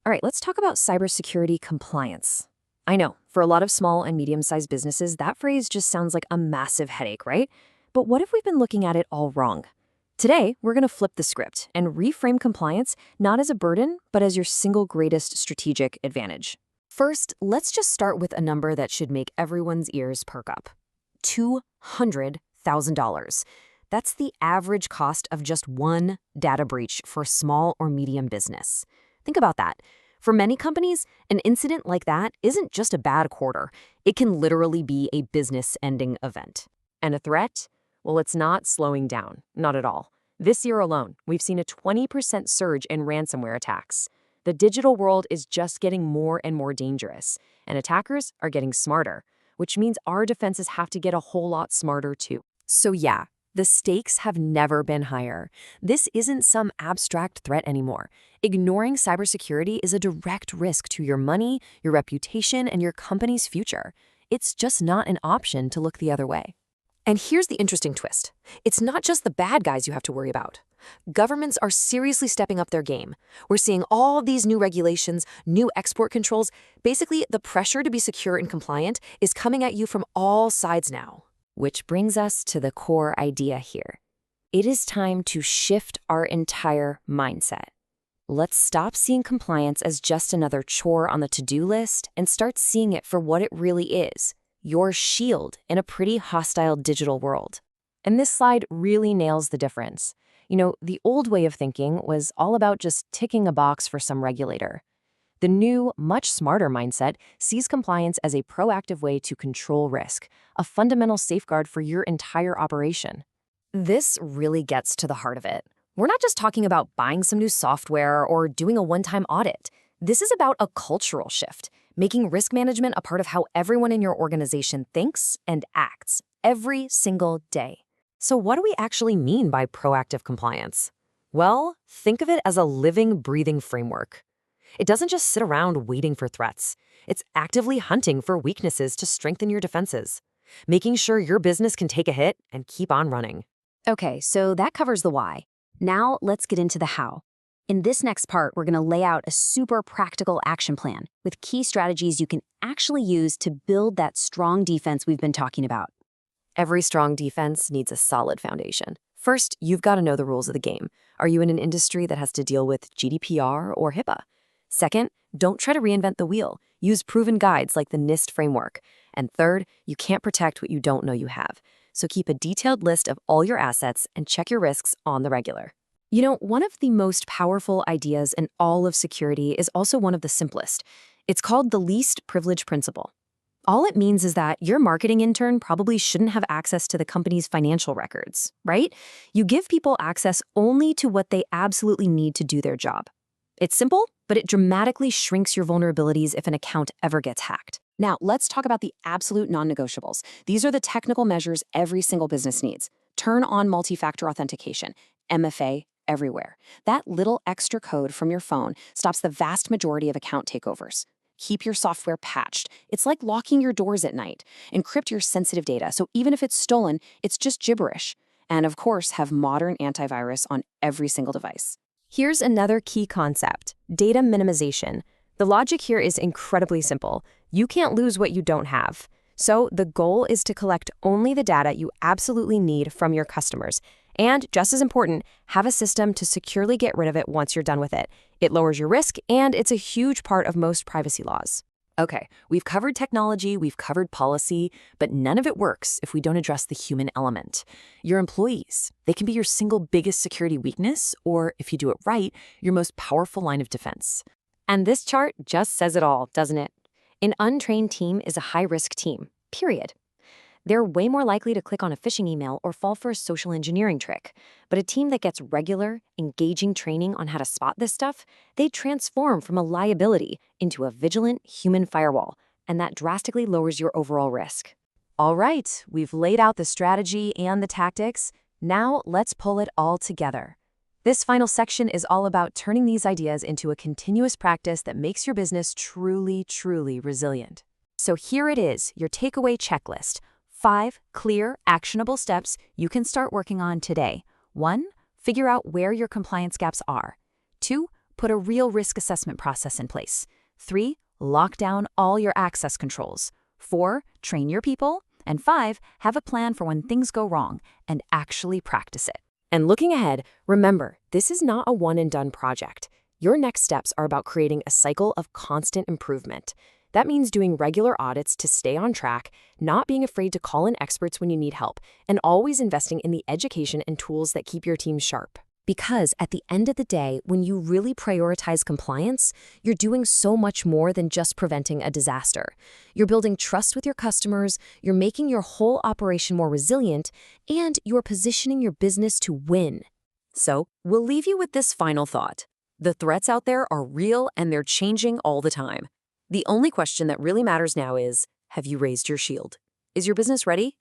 All right, let's talk about cybersecurity compliance. I know, for a lot of small and medium-sized businesses, that phrase just sounds like a massive headache, right? But what if we've been looking at it all wrong? Today, we're going to flip the script and reframe compliance not as a burden, but as your single greatest strategic advantage. First, let's just start with a number that should make everyone's ears perk up. $200,000. That's the average cost of just one data breach for a small or medium business. Think about that. For many companies, an incident like that isn't just a bad quarter. It can literally be a business-ending event. And a threat? Well, it's not slowing down. Not at all. This year alone, we've seen a 20% surge in ransomware attacks. The digital world is just getting more and more dangerous, and attackers are getting smarter, which means our defenses have to get a whole lot smarter too. So yeah, the stakes have never been higher. This isn't some abstract threat anymore. Ignoring cybersecurity is a direct risk to your money, your reputation, and your company's future. It's just not an option to look the other way. And here's the interesting twist. It's not just the bad guys you have to worry about. Governments are seriously stepping up their game. We're seeing all these new regulations, new export controls. Basically, the pressure to be secure and compliant is coming at you from all sides now. Which brings us to the core idea here. It is time to shift our entire mindset. Let's stop seeing compliance as just another chore on the to-do list and start seeing it for what it really is. Your shield in a pretty hostile digital world. And this slide really nails the difference. You know, the old way of thinking was all about just ticking a box for some regulator. The new, much smarter mindset sees compliance as a proactive way to control risk, a fundamental safeguard for your entire operation. This really gets to the heart of it. We're not just talking about buying some new software or doing a one-time audit. This is about a cultural shift, making risk management a part of how everyone in your organization thinks and acts every single day. So what do we actually mean by proactive compliance? Well, think of it as a living, breathing framework. It doesn't just sit around waiting for threats. It's actively hunting for weaknesses to strengthen your defenses, making sure your business can take a hit and keep on running. Okay, so that covers the why. Now let's get into the how. In this next part, we're going to lay out a super practical action plan with key strategies you can actually use to build that strong defense we've been talking about. Every strong defense needs a solid foundation. First, you've got to know the rules of the game. Are you in an industry that has to deal with GDPR or HIPAA? Second, don't try to reinvent the wheel. Use proven guides like the NIST framework. And third, you can't protect what you don't know you have. So keep a detailed list of all your assets and check your risks on the regular. You know, one of the most powerful ideas in all of security is also one of the simplest. It's called the least privilege principle. All it means is that your marketing intern probably shouldn't have access to the company's financial records, right? You give people access only to what they absolutely need to do their job. It's simple, but it dramatically shrinks your vulnerabilities if an account ever gets hacked. Now, let's talk about the absolute non-negotiables. These are the technical measures every single business needs. Turn on multi-factor authentication, MFA, everywhere. That little extra code from your phone stops the vast majority of account takeovers. Keep your software patched. It's like locking your doors at night. Encrypt your sensitive data, so even if it's stolen, it's just gibberish. And of course, have modern antivirus on every single device. Here's another key concept, data minimization. The logic here is incredibly simple. You can't lose what you don't have. So the goal is to collect only the data you absolutely need from your customers. And just as important, have a system to securely get rid of it once you're done with it. It lowers your risk, and it's a huge part of most privacy laws. Okay, we've covered technology, we've covered policy, but none of it works if we don't address the human element. Your employees, they can be your single biggest security weakness, or if you do it right, your most powerful line of defense. And this chart just says it all, doesn't it? An untrained team is a high-risk team, period. They're way more likely to click on a phishing email or fall for a social engineering trick. But a team that gets regular, engaging training on how to spot this stuff, they transform from a liability into a vigilant human firewall, and that drastically lowers your overall risk. All right, we've laid out the strategy and the tactics. Now let's pull it all together. This final section is all about turning these ideas into a continuous practice that makes your business truly, truly resilient. So here it is, your takeaway checklist. 5 clear, actionable steps you can start working on today. 1. Figure out where your compliance gaps are. 2. Put a real risk assessment process in place. 3. Lock down all your access controls. 4. Train your people. And 5. Have a plan for when things go wrong and actually practice it. And looking ahead, remember, this is not a one-and-done project. Your next steps are about creating a cycle of constant improvement. That means doing regular audits to stay on track, not being afraid to call in experts when you need help, and always investing in the education and tools that keep your team sharp. Because at the end of the day, when you really prioritize compliance, you're doing so much more than just preventing a disaster. You're building trust with your customers, you're making your whole operation more resilient, and you're positioning your business to win. So, we'll leave you with this final thought. The threats out there are real and they're changing all the time. The only question that really matters now is, have you raised your shield? Is your business ready?